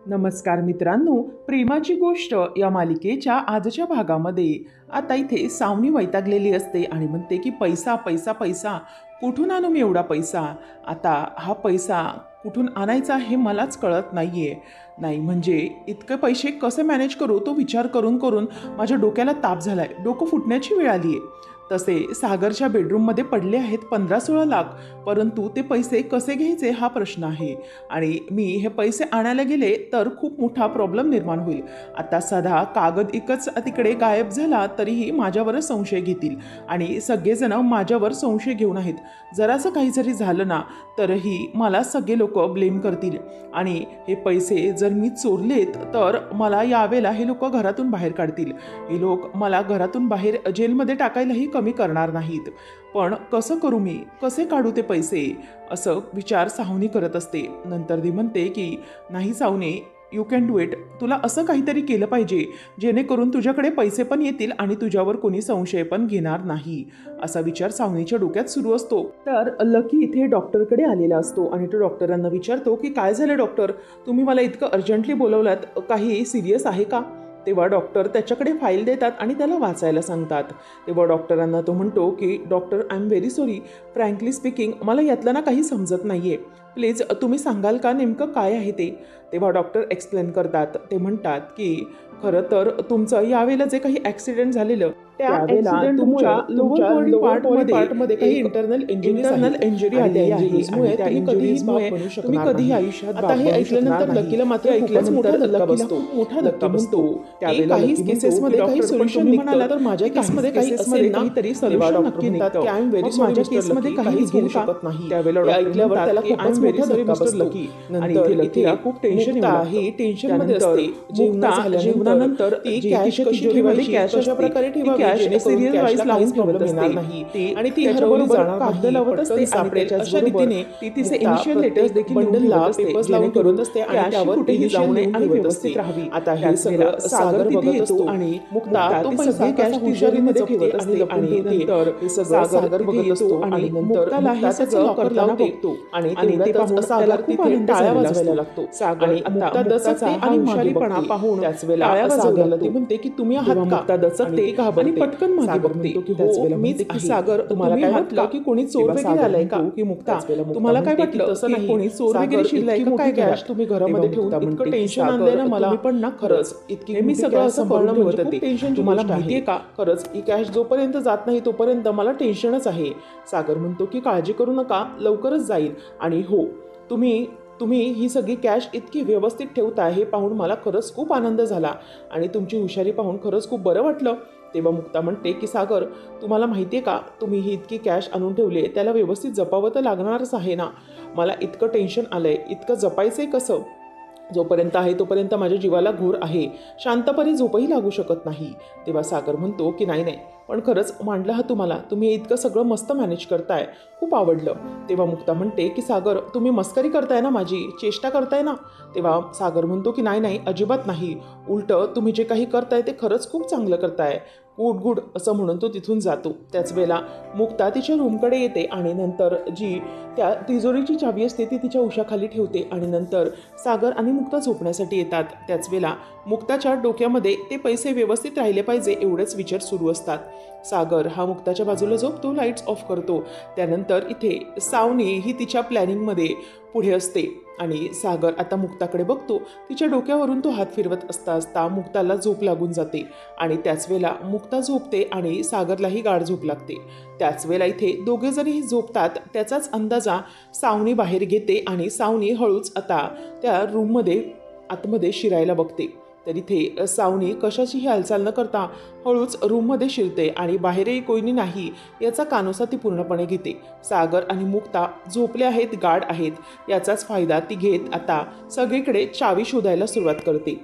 नमस्कार मित्रांनो, प्रेमाची गोष्ट या मालिकेच्या आजच्या भागामध्ये आता इथे सावनी वैतागलेली असते आणि म्हणते की पैसा पैसा पैसा, कुठून आणू मी एवढा पैसा? आता हा पैसा कुठून आणायचा हे मलाच कळत नाहीये. नाही म्हणजे इतके पैसे कसे मॅनेज करू तो विचार करून करून माझ्या डोक्याला ताप झालाय, डोकं फुटण्याची वेळ आली आहे. तसे सागरच्या बेडरूममध्ये पडले आहेत 15-16 लाख, परंतु ते पैसे कसे घ्यायचे हा प्रश्न आहे. आणि मी हे पैसे आणायला गेले तर खूप मोठा प्रॉब्लेम निर्माण होईल. आता साधा कागद एकच तिकडे गायब झाला तरीही माझ्यावरच संशय घेतील आणि सगळेजण माझ्यावर संशय घेऊन आहेत. जरासं काही जरी झालं ना तरीही मला सगळे लोक ब्लेम करतील आणि हे पैसे जर मी चोरलेत तर मला यावेळेला हे लोक घरातून बाहेर काढतील. हे लोक मला घरातून बाहेर जेलमध्ये टाकायलाही कमी करणार नाहीत. पण कसं करू मी, कसे काढू ते पैसे, असं विचार सावनी करत असते. नंतर ती म्हणते की नाही Savani, you can do it. तुला असं काहीतरी केलं पाहिजे जेणेकरून तुझ्याकडे पैसे पण येतील आणि तुझ्यावर कोणी संशय पण घेणार नाही, असा विचार सावनीच्या डोक्यात सुरू असतो. तर लकी इथे डॉक्टरकडे आलेला असतो आणि तो डॉक्टरांना विचारतो की काय झालं डॉक्टर, तुम्ही मला इतकं अर्जंटली बोलवलात, काही सिरियस आहे का? तेव्हा डॉक्टर त्याच्याकडे फाईल देतात आणि त्याला वाचायला सांगतात. तेव्हा डॉक्टरांना तो म्हणतो की doctor, I am very sorry, frankly speaking मला यातलं ना काही समजत नाही आहे, प्लीज तुम्ही सांगाल का नेमकं काय आहे ते? तेव्हा डॉक्टर एक्सप्लेन करतात. ते म्हणतात की खरं तर तुमचं यावेळेला जे काही ॲक्सिडेंट झालेलं त्यावेळेला तुमच्या लोअर बॉडी पार्टमध्ये काही इंटरनल इंजुरी आली आहे. त्या इंजुरीजमुळे तुम्ही कधीही आयुष्यात आता हे ऐकल्यानंतर लकीला मात्र ऐकल्यानंतर लकीला खूप मोठा धक्का बसतो. त्यावेळेला काही केसेसमध्ये काही सोल्युशन निघालं तर माझ्या केसमध्ये काही असेल ना तरी सोल्युशन नक्की निघतं. की आय एम व्हेरी सॉरी, माझ्या केसमध्ये काहीच होऊ शकत नाही. त्यावेळेला ऐकल्यावर त्याला खूपच मोठा धक्का बसतो आणि इथे खूप टेन्शन आहे, टेन्शनमध्ये असते. जीवनानंतर ती कॅश कशी ठेवायची, कशा प्रकारे ठेवावी सिरियल वाईज लावून प्रॉब्लेम येणार नाही आणि ती हरवली जाणार कागद लावत असते आणि अशा रीतीने ती तिचे इनिशियल लेटर्स देखील बंडलला पेपर्स लावून करत असते आणि त्यावर कुठेही जाऊ नये आणि व्यवस्थित राहावी. आता हे सगळं सागर बघत असतो आणि मुक्ता तो पैसे कॅश हुशारीने ठेवत असते आणि नंतर हे सगळं सागर बघत असतो आणि नंतर हे सगळं करताना बघतो आणि ते पाहून सागर तिथे टाळ्या वाजवायला लागतो. सागर मुक्ता दचकते आणि हुशारीपणा पाहून त्याच वेळेला टाळ्या वाजवायला ती म्हणते की तुम्ही आहात का? मुक्ता दचकते आणि पटकन मागे बघते की हो मीच आहे. सागर, तुम्हाला काय वाटलं की कोणी चोर वगैरे आलाय का? की मुक्ता, तुम्हाला काय वाटलं तसं नाही कोणी चोर वगैरे शिरलाय का? काय कॅश तुम्ही घरामध्ये ठेवून इतकं टेन्शन आणलंय ना मला, पण ना खरंच इतकी मी सगळं असं करणं म्हणजे खूप टेन्शन. तुम्हाला माहितीये का, खरंच ही कॅश जोपर्यंत जात नाही तोपर्यंत मला टेन्शनच आहे. सागर म्हणतो की काळजी करू नका, लवकरच जाईल आणि हो तुम्ही ही सगळी कॅश इतकी व्यवस्थित ठेवता हे पाहून मला खरंच खूप आनंद झाला आणि तुमची हुशारी पाहून खरंच खूप बरं वाटलं. तेव्हा मुक्ता म्हणते की सागर, तुम्हाला माहिती आहे का, तुम्ही ही इतकी कॅश आणून ठेवली त्याला व्यवस्थित जपावं तर लागणारच आहे ना. मला इतकं टेन्शन आलं आहे, इतकं जपायचं कसं? जोपर्यंत आहे तोपर्यंत माझ्या जीवाला घोर आहे, शांतपणे झोपही लागू शकत नाही. तेव्हा सागर म्हणतो की नाही पण खरंच मांडलं हा तुम्हाला, तुम्ही इतकं सगळं मस्त मॅनेज करताय, खूप आवडलं. तेव्हा मुक्ता म्हणते की सागर, तुम्ही मस्करी करताय ना, माझी चेष्टा करताय ना? तेव्हा सागर म्हणतो की नाही अजिबात नाही, उलटं तुम्ही जे काही करताय ते खरंच खूप चांगलं करताय, गुड असं म्हणून तो तिथून जातो. त्याच वेळेला मुक्ता तिच्या रूमकडे येते आणि नंतर जी त्या तिजोरीची चावी असते ती तिच्या उशाखाली ठेवते आणि नंतर सागर आणि मुक्ता झोपण्यासाठी येतात. त्याच वेळेला मुक्ताच्या डोक्यामध्ये ते पैसे व्यवस्थित राहिले पाहिजे एवढेच विचार सुरू असतात. सागर हा मुक्ताच्या बाजूला झोपतो, लाईट्स ऑफ करतो. त्यानंतर इथे सावनी ही तिच्या प्लॅनिंगमध्ये पुढे असते आणि सागर आता मुक्ताकडे बघतो. तिच्या डोक्यावरून तो हात फिरवत असता मुक्ताला झोप लागून जाते आणि त्याच वेळेला मुक्ता झोपते आणि सागरलाही गाढ झोप लागते. त्याच वेळेला इथे दोघे जणही झोपतात. त्याचाच अंदाजा सावनी बाहेर घेते आणि सावनी हळूच आता त्या रूममध्ये आतमध्ये शिरायला बघते. तर इथे सावनी कशाचीही हालचाल न करता हळूच रूममध्ये शिरते आणि बाहेरही कोणी नाही याचा कानोसा ती पूर्णपणे घेते. सागर आणि मुक्ता झोपले आहेत, गाढ आहेत याचाच फायदा ती घेत आता सगळीकडे चावी शोधायला सुरुवात करते.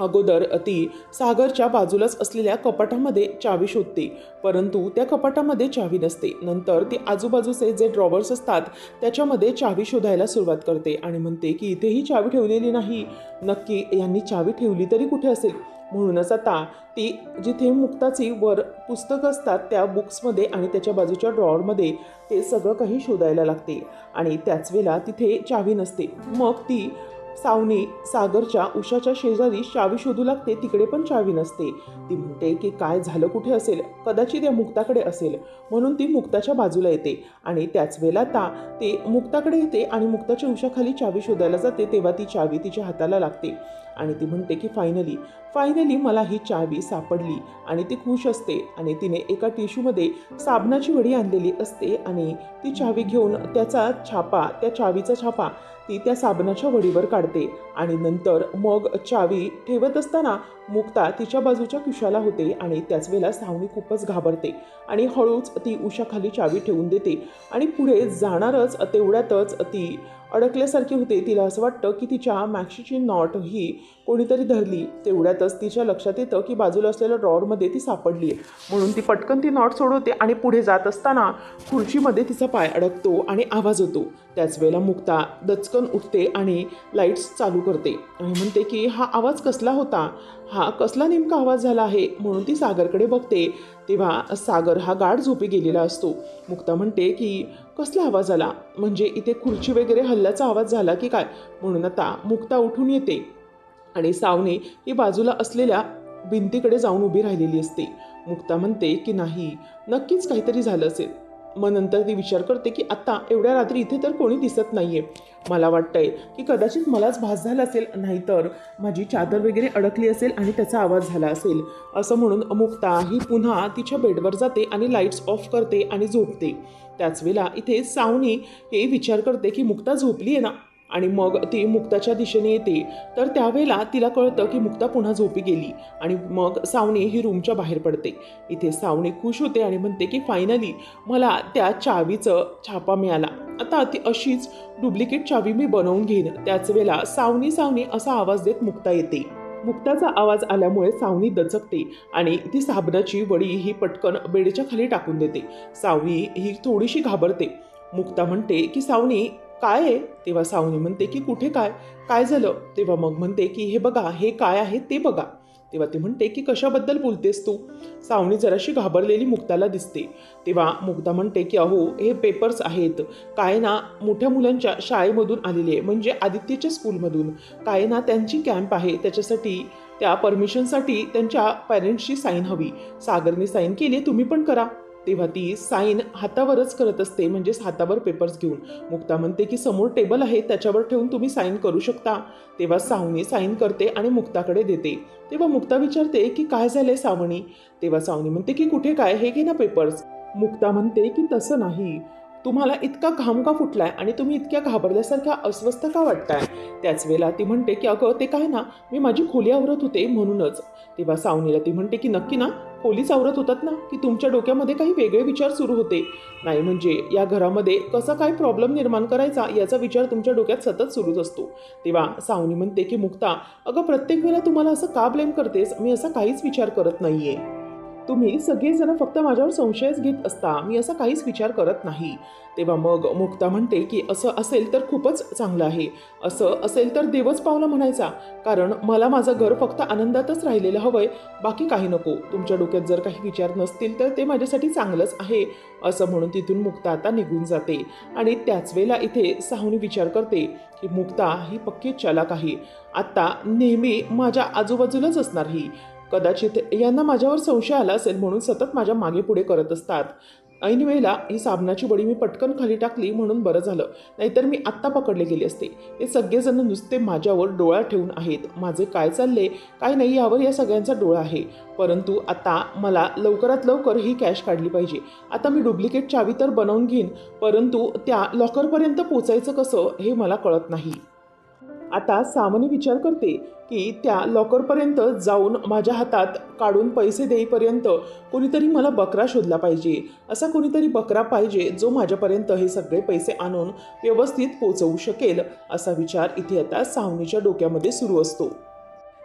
अगोदर ती सागरच्या बाजूलाच असलेल्या कपाटामध्ये चावी शोधते, परंतु त्या कपाटामध्ये चावी नसते. नंतर ती आजूबाजूचे जे ड्रॉवर्स असतात त्याच्यामध्ये चावी शोधायला सुरुवात करते आणि म्हणते की इथेही चावी ठेवलेली नाही, नक्की यांनी चावी ठेवली तरी कुठे असेल? म्हणूनच आता ती जिथे मुक्ताची वर पुस्तक असतात त्या बुक्समध्ये आणि त्याच्या बाजूच्या ड्रॉवरमध्ये ते सगळं काही शोधायला लागते आणि त्याच वेळेला तिथे चावी नसते. मग ती सावनी सागरच्या उषाच्या शेजारी चावी शोधू लागते, तिकडे पण चावी नसते. ती म्हणते की काय झालं, कुठे असेल, कदाचित या मुक्ताकडे असेल. म्हणून ती मुक्ताच्या बाजूला येते आणि त्याच वेळेला ती मुक्ताकडे येते आणि मुक्ताच्या उशाखाली चावी शोधायला जाते. तेव्हा ती चावी तिच्या हाताला लागते आणि ती म्हणते की फायनली मला ही चावी सापडली आणि ती खुश असते. आणि तिने एका टिश्यूमध्ये साबणाची वडी आणलेली असते आणि ती चावी घेऊन त्या चावीचा छापा ती त्या साबणाच्या वडीवर काढते आणि नंतर मग चावी ठेवत असताना मुक्ता तिच्या बाजूच्या खिशाला होते आणि त्याच वेळेला सावनी खूपच घाबरते आणि हळूच ती उशाखाली चावी ठेवून देते आणि पुढे जाणारच तेवढ्यातच ती अडकल्यासारखी होते. तिला असं वाटतं की तिच्या मॅक्सीची नॉट ही कोणीतरी धरली. तेवढ्यातच तिच्या लक्षात येतं की बाजूला असलेल्या ड्रॉवरमध्ये ती सापडली आहे. म्हणून ती पटकन ती नॉट सोडवते आणि पुढे जात असताना खुर्चीमध्ये तिचा पाय अडकतो आणि आवाज होतो. त्याच वेळेला मुक्ता दचकन उठते आणि लाईट्स चालू करते आणि म्हणते की हा आवाज कसला होता, हा कसला नेमका आवाज झाला आहे. म्हणून ती सागरकडे बघते. तेव्हा सागर हा गाढ झोपी गेलेला असतो. मुक्ता म्हणते की कसला आवाज आला, म्हणजे इथे खुर्ची वगैरे हल्ल्याचा आवाज झाला की काय. म्हणून आता मुक्ता उठून येते आणि सावनी ही बाजूला असलेल्या भिंतीकडे जाऊन उभी राहिलेली असते. मुक्ता म्हणते की नाही, नक्कीच काहीतरी झालं असेल. मग नंतर ती विचार करते की आता एवढ्या रात्री इथे तर कोणी दिसत नाहीये. मला वाटतंय की कदाचित मलाच भास झाला असेल, नाहीतर माझी चादर वगैरे अडकली असेल आणि त्याचा आवाज झाला असेल. असं म्हणून मुक्ता ही पुन्हा तिच्या बेडवर जाते आणि लाईट्स ऑफ करते आणि झोपते. त्याच वेळेला इथे सावनी हे विचार करते की मुक्ता झोपली आहे ना, आणि मग ती मुक्ताच्या दिशेने येते. तर त्यावेळेला तिला कळतं की मुक्ता पुन्हा झोपी गेली आणि मग सावनी ही रूमच्या बाहेर पडते. इथे सावनी खुश होते आणि म्हणते की फायनली मला त्या चावीचं छापा मिळाला. आता ती अशीच डुप्लिकेट चावी मी बनवून घेईन. त्याच वेळेला सावनी असा आवाज देत मुक्ता येते. मुक्ताचा आवाज आल्यामुळे सावनी दचकते आणि ती साबणाची वडी ही पटकन बेडच्या खाली टाकून देते. सावनी ही थोडीशी घाबरते. मुक्ता म्हणते की सावनी काय आहे. तेव्हा सावनी म्हणते की कुठे काय झालं. तेव्हा मग म्हणते की हे बघा, हे काय आहे ते बघा. तेव्हा ती म्हणते की कशाबद्दल बोलतेस तू. सावनी जराशी घाबरलेली मुक्ताला दिसते. तेव्हा मुक्ता म्हणते की अहो हे पेपर्स आहेत, काय ना मोठ्या मुलांच्या शाळेमधून आलेले आहे, म्हणजे आदित्यच्या स्कूलमधून. काय ना त्यांची कॅम्प आहे, त्याच्यासाठी त्या परमिशनसाठी त्यांच्या पॅरेंट्सची साईन हवी. सागरने साईन केली, तुम्ही पण करा. तेव्हा ती साईन हातावरच करत असते, म्हणजेच हातावर पेपर्स घेऊन. मुक्ता म्हणते की समोर टेबल आहे, त्याच्यावर ठेवून तुम्ही साईन करू शकता. तेव्हा सावनी साईन करते आणि मुक्ताकडे देते. तेव्हा मुक्ता विचारते की काय झालंय सावनी. तेव्हा सावनी म्हणते की कुठे काय, हे घे ना पेपर्स. मुक्ता म्हणते की तसं नाही, तुम्हाला इतका घाम का फुटलाय आणि तुम्ही इतक्या घाबरल्यासारख्या अस्वस्थ का वाटताय. त्याच वेळेला ती म्हणते की अगं ते काय ना, मी माझी खोली आवरत होते म्हणूनच. तेव्हा सावनीला ती म्हणते की नक्की ना, खोलीच आवरत होतात ना, की तुमच्या डोक्यामध्ये काही वेगळे विचार सुरू होते. नाही म्हणजे या घरामध्ये कसा काय प्रॉब्लेम निर्माण करायचा याचा विचार तुमच्या डोक्यात सतत सुरूच असतो. तेव्हा सावनी म्हणते की मुक्ता अगं प्रत्येक वेळेला तुम्हाला असं का ब्लेम करतेस, मी असा काहीच विचार करत नाहीये. तुम्ही सगळेजण फक्त माझ्यावर संशयच घेत असता, मी असा काहीच विचार करत नाही. तेव्हा मग मुक्ता म्हणते की असं असेल तर खूपच चांगलं आहे, असं असेल तर देवच पावला म्हणायचा, कारण मला माझं घर फक्त आनंदातच राहिलेलं हवंय, बाकी काही नको. तुमच्या डोक्यात जर काही विचार नसतील तर ते माझ्यासाठी चांगलंच आहे. असं म्हणून तिथून मुक्ता आता निघून जाते. आणि त्याच वेळेला इथे सावनी विचार करते की मुक्ता ही पक्की चालाक आहे, आता नेहमी माझ्या आजूबाजूलाच असणार ही. कदाचित यांना माझ्यावर संशय आला असेल म्हणून सतत माझ्या मागे पुढे करत असतात. ऐन वेळेला ही साबणाची बडी मी पटकन खाली टाकली म्हणून बरं झालं, नाहीतर मी आत्ता पकडले गेले असते. हे सगळेजण नुसते माझ्यावर डोळा ठेवून आहेत, माझे काय चालले काय नाही यावर या सगळ्यांचा डोळा आहे. परंतु आता मला लवकरात लवकर ही कॅश काढली पाहिजे. आता मी डुप्लिकेट चावी तर बनवून घेईन, परंतु त्या लॉकरपर्यंत पोचायचं कसं हे मला कळत नाही. आता सावनी विचार करते की त्या लॉकरपर्यंत जाऊन माझ्या हातात काढून पैसे देईपर्यंत कोणीतरी मला बकरा शोधला पाहिजे. असा कोणीतरी बकरा पाहिजे जो माझ्यापर्यंत हे सगळे पैसे आणून व्यवस्थित पोचवू शकेल. असा विचार इथे आता सावनीच्या डोक्यामध्ये सुरू असतो.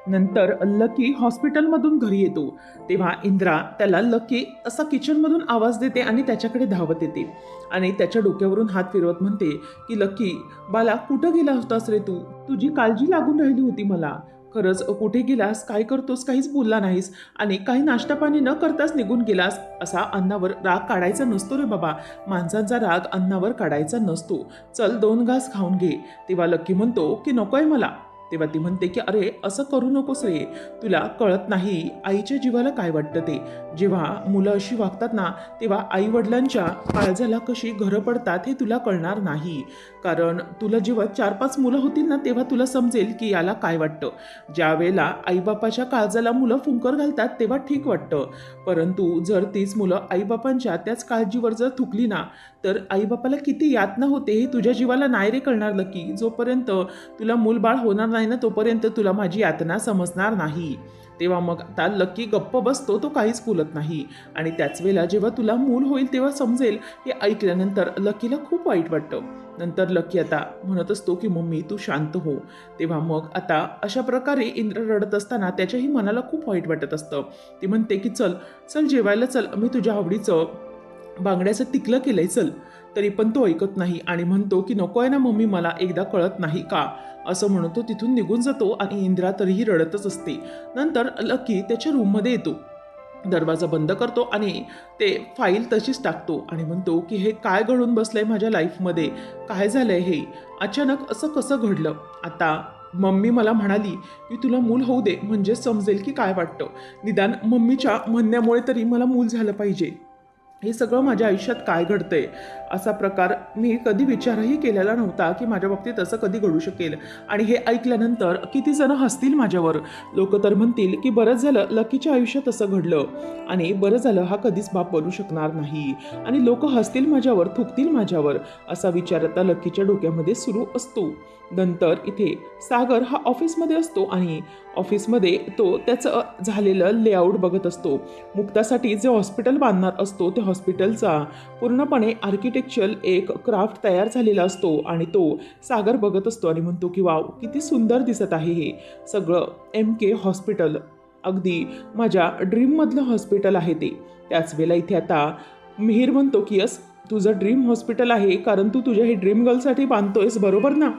नंतर लकी हॉस्पिटलमधून घरी येतो. तेव्हा इंद्रा त्याला लकी असा किचनमधून आवाज देते आणि त्याच्याकडे धावत येते आणि त्याच्या डोक्यावरून हात फिरवत म्हणते की लकी बाला कुठं गेला होतास रे तू, तुझी काळजी लागून राहिली होती मला. खरंच कुठे गेलास, काय करतोस, काहीच बोलला नाहीस आणि काही नाश्ता पाणी न करताच निघून गेलास. असा अन्नावर राग काढायचा नसतो रे बाबा. माणसांचा राग अन्नावर काढायचा नसतो. चल 2 घास खाऊन घे. तेव्हा लक्की म्हणतो की नकोय मला. तेव्हा ती म्हणते की अरे असं करू नकोस रे, तुला कळत नाही आईच्या जीवाला काय वाटतं ते. जेव्हा मुलं अशी वागतात ना, तेव्हा आई वडिलांच्या काळजाला कशी घरं पडतात हे तुला कळणार नाही. कारण तुला जेव्हा 4-5 मुलं होतील ना, तेव्हा तुला समजेल की याला काय वाटतं. ज्या वेळेला आईबापाच्या काळजाला मुलं फुंकर घालतात तेव्हा ठीक वाटतं, परंतु जर तीच मुलं आईबापांच्या त्याच काळजीवर जर थुकली ना, तर आईबापाला किती यातना होते हे तुझ्या जीवाला नाही रे कळणार लकी. जोपर्यंत तुला मूलबाळ होणार नाही ना, तोपर्यंत तुला माझी यातना समजणार नाही. तेव्हा मग आता लकी गप्प बसतो, तो काहीच बोलत नाही. आणि त्याच वेळेला जेव्हा तुला मूल होईल तेव्हा समजेल. हे ऐकल्यानंतर लकीला खूप वाईट वाटतं. नंतर लकी आता म्हणत असतो की मम्मी तू शांत हो. तेव्हा मग आता अशा प्रकारे इंद्र रडत असताना त्याच्याही मनाला खूप वाईट वाटत असतं. ती म्हणते की चल चल जेवायला चल, मी तुझ्या आवडीचं बांगड्याचं तिकलं केलंय चल. तरी पण तो ऐकत नाही आणि म्हणतो की नको आहे ना मम्मी, मला एकदा कळत नाही का, असं म्हणून तो तिथून निघून जातो आणि इंद्रा तरीही रडतच असते. नंतर लकी त्याच्या रूममध्ये येतो, दरवाजा बंद करतो आणि ते फाईल तशीच टाकतो आणि म्हणतो की हे काय घडून बसलंय माझ्या लाईफमध्ये, काय झालंय हे, अचानक असं कसं घडलं. आता मम्मी मला म्हणाली की तुला मूल होऊ दे म्हणजे समजेल की काय वाटतं, निदान मम्मीच्या म्हणण्यामुळे तरी मला मूल झालं पाहिजे. हे सगळं माझ्या आयुष्यात काय घडतंय, असा प्रकार मी कधी विचारही केलेला नव्हता की माझ्या बाबतीत असं कधी घडू शकेल. आणि हे ऐकल्यानंतर किती जण हसतील माझ्यावर. लोक तर म्हणतील की बरंच झालं लकीच्या आयुष्यात असं घडलं आणि बरं झालं हा कधीच बाप बनू शकणार नाही. आणि लोक हसतील माझ्यावर, थुकतील माझ्यावर, असा विचार आता लकीच्या डोक्यामध्ये सुरू असतो. नंतर इथे सागर हा ऑफिसमध्ये असतो आणि ऑफिसमध्ये तो त्याचं झालेलं लेआउट बघत असतो. मुक्तासाठी जे हॉस्पिटल बांधणार असतो त्या हॉस्पिटलचा पूर्णपणे आर्किटेक्चरल एक क्राफ्ट तयार झालेला असतो आणि तो सागर बघत असतो आणि म्हणतो की वाव किती सुंदर दिसत आहे हे सगळं. MK हॉस्पिटल अगदी माझ्या ड्रीममधलं हॉस्पिटल आहे ते. त्याच वेळेला इथे आता मिहीर म्हणतो की यस तुझं ड्रीम हॉस्पिटल आहे, कारण तू तुझ्या हे ड्रीम गर्लसाठी बांधतोयस बरोबर ना,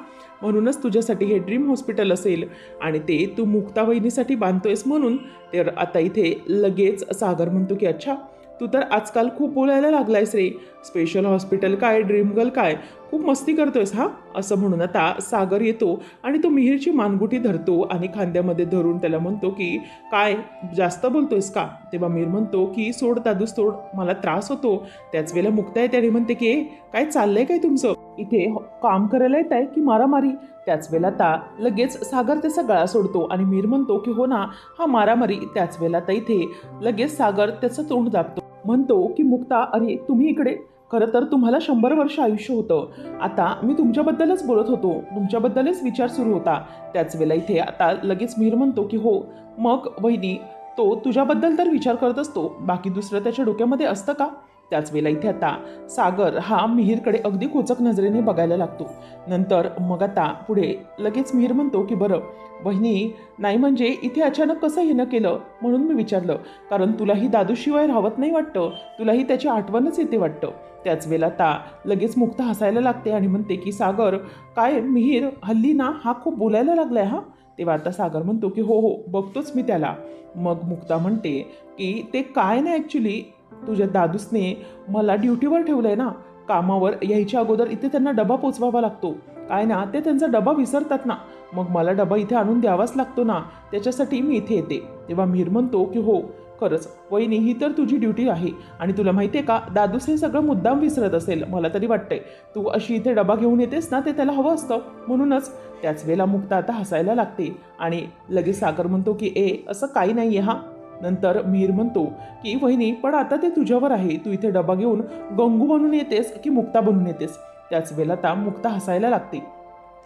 म्हणूनच तुझ्यासाठी हे ड्रीम हॉस्पिटल असेल आणि ते तू मुक्ता वहिनीसाठी बांधतोयस म्हणून. तर आता इथे लगेच सागर म्हणतो की अच्छा तू तर आजकाल खूप बोलायला लागलायस रे, स्पेशल हॉस्पिटल काय, ड्रीम गर्ल काय, खूप मस्ती करतोयस हा, असं म्हणून आता सागर येतो आणि तो मिहीरची मानगुटी धरतो आणि खांद्यामध्ये धरून त्याला म्हणतो की काय जास्त बोलतोयस का. तेव्हा मिहीर म्हणतो की सोड दादू सोड, मला त्रास होतो. त्याच वेळेला मुक्ता येते आणि म्हणते की काय चाललंय काय तुमचं, इथे काम करायला येत आहे की मारामारी. त्याच वेळेला आता लगेच सागर त्याचा गळा सोडतो आणि मिहीर म्हणतो की हो ना हा मारामारी. त्याच वेळेला आता इथे लगेच सागर त्याचं तोंड दाबतो, म्हणतो की मुक्ता अरे तुम्ही इकडे, खरं तर तुम्हाला 100 वर्ष आयुष्य होतं, आता मी तुमच्याबद्दलच बोलत होतो, तुमच्याबद्दलच विचार सुरू होता. त्याच वेळेला इथे आता लगेच मिहीर म्हणतो की हो मग वहिनी, तो तुझ्याबद्दल तर विचार करत असतो, बाकी दुसरं त्याच्या डोक्यामध्ये असतं का. त्याच वेळेला इथे आता सागर हा मिहीरकडे अगदी खोचक नजरेने बघायला लागतो. नंतर मग आता पुढे लगेच मिहीर म्हणतो की बरं वहिनी, नाही म्हणजे इथे अचानक कसं येणं केलं म्हणून मी विचारलं, कारण तुलाही दादूशिवाय राहत नाही वाटतं, तुलाही त्याची आठवणच येते वाटतं. त्याच वेळेला आता लगेच मुक्ता हसायला लागते आणि म्हणते की सागर काय मिहीर हल्ली ना हा खूप बोलायला लागलाय हा. तेव्हा आता सागर म्हणतो की हो हो बघतोच मी त्याला. मग मुक्ता म्हणते की ते काय नाही ॲक्च्युली तुझ्या दादूसने मला ड्युटीवर ठेवलं आहे ना, कामावर यायच्या अगोदर इथे त्यांना डबा पोचवावा लागतो, काय ना ते त्यांचा डबा विसरतात ना, मग मला डबा इथे आणून द्यावाच लागतो ना, त्याच्यासाठी मी इथे येते. तेव्हा मिहीर म्हणतो की हो खरंच वहिनी ही तर तुझी ड्युटी आहे आणि तुला माहिती आहे का दादूस हे सगळं मुद्दाम विसरत असेल, मला तरी वाटतंय तू अशी इथे डबा घेऊन येतेस ना ते त्याला हवं असतं म्हणूनच. त्याच वेळेला मुक्ता आता हसायला लागते आणि लगेच सागर म्हणतो की असं काही नाही आहे हा. नंतर मिहीर म्हणतो की वहिनी पण आता ते तुझ्यावर आहे, तू इथे डबा घेऊन गंगू बनून येतेस की मुक्ता बनून येतेस. त्याच वेळेला आता मुक्ता हसायला लागते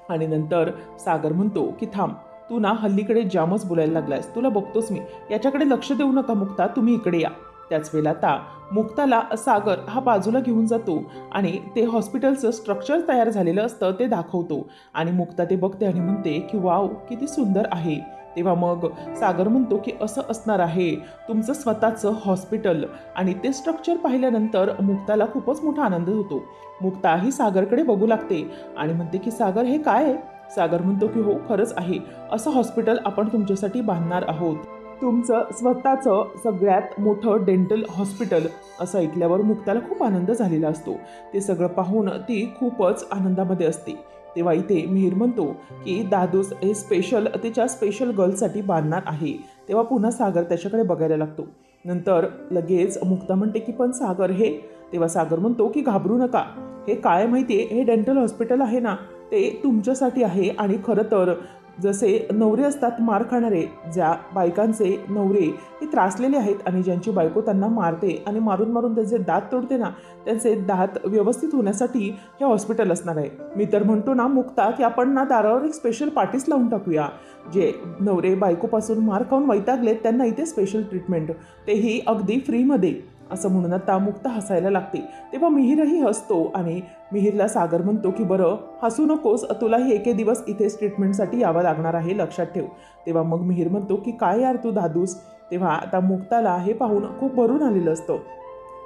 आणि नंतर सागर म्हणतो की थांब, तू ना हल्लीकडे जामच बोलायला लागलायस, तुला बघतोस मी, याच्याकडे लक्ष देऊ नका मुक्ता, तुम्ही इकडे या. त्याच वेळेला आता मुक्ताला सागर हा बाजूला घेऊन जातो आणि ते हॉस्पिटलचं स्ट्रक्चर तयार झालेलं असतं ते दाखवतो आणि मुक्ता ते बघते आणि म्हणते की वाव किती सुंदर आहे. तेव्हा मग सागर म्हणतो की असं असणार आहे तुमचं स्वतःचं हॉस्पिटल आणि ते स्ट्रक्चर पाहिल्यानंतर मुक्ताला खूपच मोठा आनंद होतो. मुक्ता ही सागरकडे बघू लागते आणि म्हणते की सागर हे काय आहे, सागर म्हणतो की हो खरंच आहे, असं हॉस्पिटल आपण तुमच्यासाठी बांधणार आहोत. तुमचं स्वतःचं सगळ्यात मोठं डेंटल हॉस्पिटल. असं ऐकल्यावर मुक्ताला खूप आनंद झालेला असतो. ते सगळं पाहून ती खूपच आनंदामध्ये असते. तेव्हा इथे मिहीर म्हणतो की दादूस हे स्पेशल तिच्या स्पेशल गर्लसाठी बांधणार आहे. तेव्हा पुन्हा सागर त्याच्याकडे बघायला लागतो. नंतर लगेच मुक्ता म्हणते की पण सागर हे. तेव्हा सागर म्हणतो की घाबरू नका, हे काय माहिती आहे, हे डेंटल हॉस्पिटल आहे ना, ते तुमच्यासाठी आहे. आणि खरं तर जसे नवरे असतात मार खाणारे, ज्या बायकांचे नवरे हे त्रासलेले आहेत आणि ज्यांची बायको त्यांना मारते आणि मारून मारून त्यांचे दात तोडते ना, त्यांचे दात व्यवस्थित होण्यासाठी हे हॉस्पिटल असणार आहे. मी तर म्हणतो ना मुक्ता की आपण ना दारावर एक स्पेशल पार्टीज लावून टाकूया. जे नवरे बायकोपासून मार खाऊन वैतागलेत त्यांना इथे स्पेशल ट्रीटमेंट, तेही अगदी फ्रीमध्ये. असं म्हणून आता मुक्ता हसायला लागते. तेव्हा मिहीरही हसतो आणि मिहीरला सागर म्हणतो की बरं हसू नकोस, तुलाही एके दिवस इथेच ट्रीटमेंटसाठी यावं लागणार आहे, लक्षात ठेव. तेव्हा मग मिहीर म्हणतो की काय यार तू दादूस. तेव्हा आता मुक्ताला हे पाहून खूप भरून आलेलं असतं.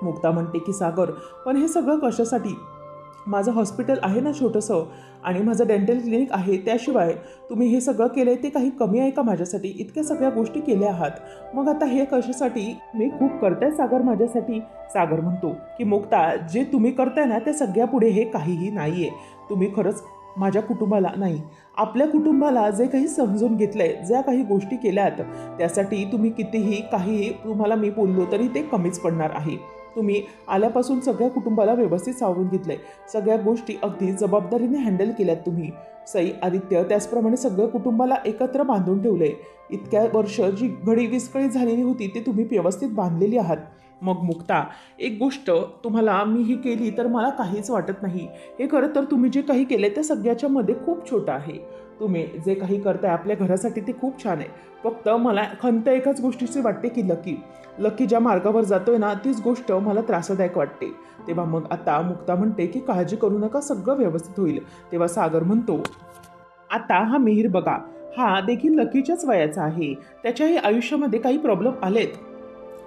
मुक्ता म्हणते की सागर पण हे सगळं कशासाठी. माझं हॉस्पिटल आहे ना छोटंसं, आणि माझं डेंटल क्लिनिक आहे. त्याशिवाय तुम्ही हे सगळं केलं ते काही कमी आहे का माझ्यासाठी. इतक्या सगळ्या गोष्टी केल्या आहात, मग आता हे कशासाठी. मी खूप करताय सागर माझ्यासाठी. सागर म्हणतो की मुक्ता जे तुम्ही करताय ना त्या सगळ्या पुढे हे काहीही नाही आहे. तुम्ही खरंच माझ्या कुटुंबाला नाही, आपल्या कुटुंबाला जे काही समजून घेतलंय, ज्या काही गोष्टी केल्यात, त्यासाठी तुम्ही कितीही काहीही तुम्हाला मी बोललो तरी ते कमीच पडणार आहे. तुम्ही आल्यापासून सगळ्या कुटुंबाला व्यवस्थित सावरून घेतलंय, सगळ्या गोष्टी अगदी जबाबदारीने हँडल केल्यात तुम्ही. सई, आदित्य, त्याचप्रमाणे सगळ्या कुटुंबाला एकत्र बांधून ठेवलंय. इतक्या वर्ष जी घडी विस्कळीत झालेली होती ती तुम्ही व्यवस्थित बांधलेली आहात. मग मुक्ता, एक गोष्ट तुम्हाला मी ही केली तर मला काहीच वाटत नाही. हे खरं तर तुम्ही जे काही केलं त्या सगळ्याच्या मध्ये खूप छोटं आहे. तुम्ही जे काही करताय आपल्या घरासाठी ते खूप छान आहे. फक्त मला खंत एकाच गोष्टीची वाटते की लकी ज्या मार्गावर जातोय ना तीच गोष्ट मला त्रासदायक वाटते. तेव्हा मग आता मुक्ता म्हणते की काळजी करू नका, सगळं व्यवस्थित होईल. तेव्हा सागर म्हणतो आता हा मिहीर बघा, हा देखील लकीच्याच वयाचा आहे. त्याच्याही आयुष्यामध्ये काही प्रॉब्लेम आलेत.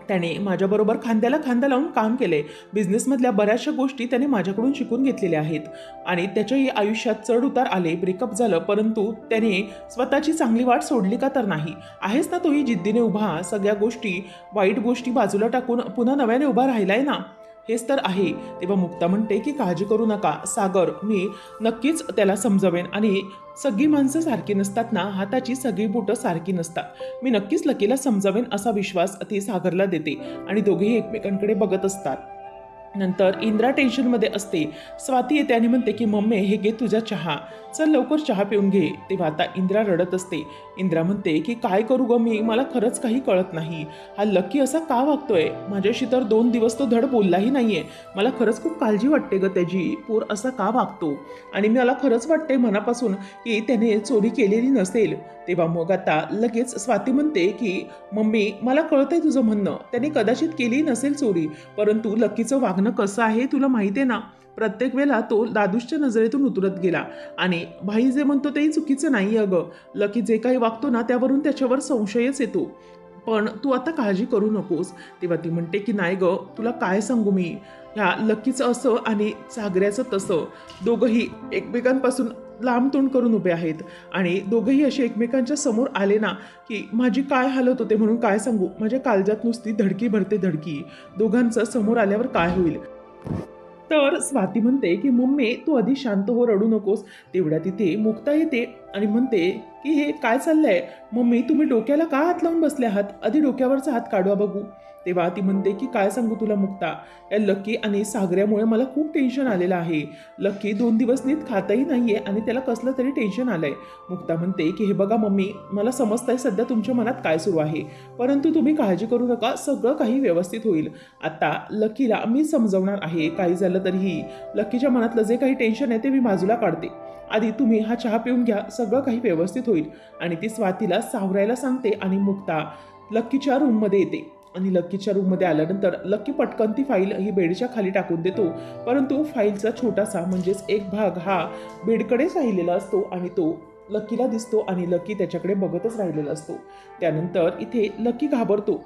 त्याने माझ्याबरोबर खांद्याला खांदा लावून काम केलंय. बिझनेसमधल्या बऱ्याचशा गोष्टी त्याने माझ्याकडून शिकून घेतलेल्या आहेत. आणि त्याच्याही आयुष्यात चढ उतार आले, ब्रेकअप झालं, परंतु त्याने स्वतःची चांगली वाट सोडली का तर नाही. आहेच ना तोही जिद्दीने उभा, सगळ्या गोष्टी वाईट गोष्टी बाजूला टाकून पुन्हा नव्याने उभा राहिलाय ना, हेच तर आहे. तेव्हा मुक्ता म्हणते की काळजी करू नका सागर, मी नक्कीच त्याला समजवेन. आणि सगळी माणसं सारखी नसतात ना, हाताची सगळी बोटं सारखी नसतात. मी नक्कीच लकीला समजावेन असा विश्वास ती सागरला देते. आणि दोघेही एकमेकांकडे बघत असतात. नंतर इंद्रा टेन्शनमध्ये असते. स्वाती येते आणि म्हणते की मम्मी हे घे तुझा चहा, चल लवकर चहा पिऊन घे. तेव्हा आता इंद्रा रडत असते. इंद्रा म्हणते की काय करू ग मी, मला खरंच काही कळत नाही. हा लकी असा का वागतोय, माझ्याशी तर 2 दिवस तो धड बोललाही नाहीये. मला खरंच खूप काळजी वाटते ग त्याची, पोर असा का वागतो. आणि मला खरंच वाटते मनापासून की त्याने चोरी केलेली नसेल. तेव्हा मग आता लगेच स्वाती म्हणते की मम्मी मला कळतंय तुझं म्हणणं, त्याने कदाचित केली नसेल चोरी, परंतु लकीचं वागणं कसं आहे तुला माहिती आहे ना. प्रत्येक वेळेला तो दादूशच्या नजरेतून उतरत गेला. आणि भाई जे म्हणतो तेही चुकीचं नाही अगं. लकी जे काही वागतो ना त्यावरून त्याच्यावर संशयच येतो. पण तू आता काळजी करू नकोस. तेव्हा ती म्हणते की नाही ग, तुला काय सांगू मी, ह्या लकीचं असं आणि सागऱ्याचं तसं. दोघंही एकमेकांपासून लांब तोंड करून उभे आहेत. आणि दोघंही असे एकमेकांच्या समोर आले ना की माझी काय हालत होते म्हणून काय सांगू. माझ्या काळजात नुसती धडकी भरते धडकी. दोघांचं समोर आल्यावर काय होईल. तर स्वाती म्हणते की मम्मी तू आधी शांत हो, रडू नकोस. तेवढ्या तिथे मुक्ता येते आणि म्हणते की हे काय चाललंय मम्मी, तुम्ही डोक्याला का हात लावून बसले आहात, आधी डोक्यावरचा हात काढवा बघू. तेव्हा ती म्हणते की काय सांगू तुला मुक्ता, या लकी आणि सागऱ्यामुळे मला खूप टेन्शन आलेलं आहे. लकी 2 दिवस नीट खातही नाहीये आणि त्याला कसलं तरी टेन्शन आलंय. मुक्ता म्हणते की हे बघा मम्मी, मला समजतंय सध्या तुमच्या मनात काय सुरू आहे, परंतु तुम्ही काळजी करू नका, सगळं काही व्यवस्थित होईल. आता लकीला मी समजवणार आहे. काही झालं तरीही लकीच्या मनातलं जे काही टेन्शन आहे ते मी बाजूला काढते. आधी तुम्ही हा चहा पिऊन घ्या, सगळं काही व्यवस्थित होईल. आणि ती स्वातीला सावरायला सांगते आणि मुक्ता लक्कीच्या रूममध्ये येते. आणि लक्कीच्या रूममध्ये आल्यानंतर लक्की पटकन ती फाईल ही बेडच्या खाली टाकून देतो. परंतु फाईलचा छोटासा म्हणजेच एक भाग हा बेडकडेच राहिलेला असतो आणि तो लक्कीला दिसतो आणि लक्की त्याच्याकडे बघतच राहिलेला असतो. त्यानंतर इथे लक्की घाबरतो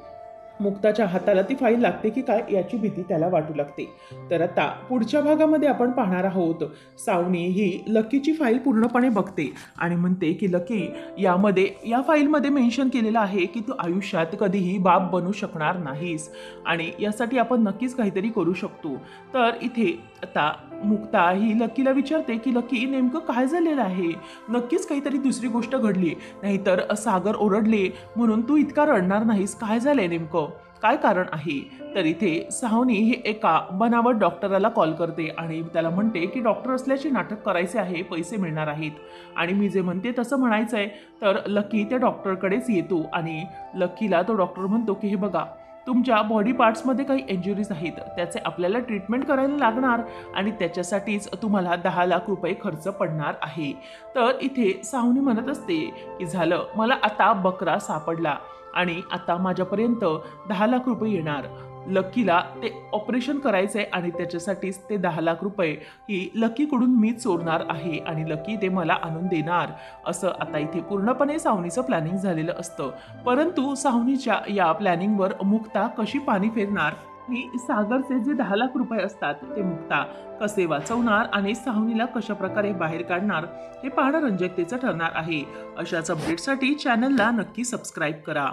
मुक्ताच्या हाताला ती फाईल लागते की काय याची भीती त्याला वाटू लागते. तर आता पुढच्या भागामध्ये आपण पाहणार आहोत, सावनी ही लकीची फाईल पूर्णपणे बघते आणि म्हणते की लकी, या फाईलमध्ये मेन्शन केलेलं आहे की तू आयुष्यात कधीही बाप बनू शकणार नाहीस आणि यासाठी आपण नक्कीच काहीतरी करू शकतो. तर इथे आता मुक्ता ही लकीला विचारते की लकी, नेमकं काय झालेलं आहे? नक्कीच काहीतरी दुसरी गोष्ट घडली, नाहीतर सागर ओरडले म्हणून तू इतका रडणार नाहीस. काय झालंय नेमकं? काय कारण आहे? तर इथे सावनी ही एका बनावट डॉक्टरला कॉल करते आणि त्याला म्हणते की डॉक्टर असल्याचे नाटक करायचे आहे, पैसे मिळणार आहेत आणि मी जे म्हणते तसं म्हणायचं आहे. तर लकी त्या डॉक्टरकडेच येतो आणि लकीला तो डॉक्टर म्हणतो की हे बघा, तुमच्या बॉडी पार्ट्समध्ये काही इंजुरीज आहेत, त्याचे आपल्याला ट्रीटमेंट करायला लागणार आणि त्याच्यासाठीच तुम्हाला 10 लाख रुपये खर्च पडणार आहे. तर इथे सावनी म्हणत असते की झालं, मला आता बकरा सापडला आणि आता माझ्यापर्यंत 10 लाख रुपये येणार. लकीला ते ऑपरेशन करायचंय आणि त्याच्यासाठीच ते 10 लाख रुपये ही लकीकडून मी चोरणार आहे आणि लकी ते मला आणून देणार. असं आता इथे पूर्णपणे सावनीचं प्लॅनिंग झालेलं असतं. परंतु सावनीच्या या प्लॅनिंगवर मुक्ता कशी पाणी फेरणार आणि सागरचे जे 10 लाख रुपये असतात ते मुक्ता कसे वाचवणार आणि सावनीला कशा प्रकारे बाहेर काढणार, हे पाहणं रंजकतेचं ठरणार आहे. अशाच अपडेटसाठी चॅनलला नक्की सबस्क्राईब करा.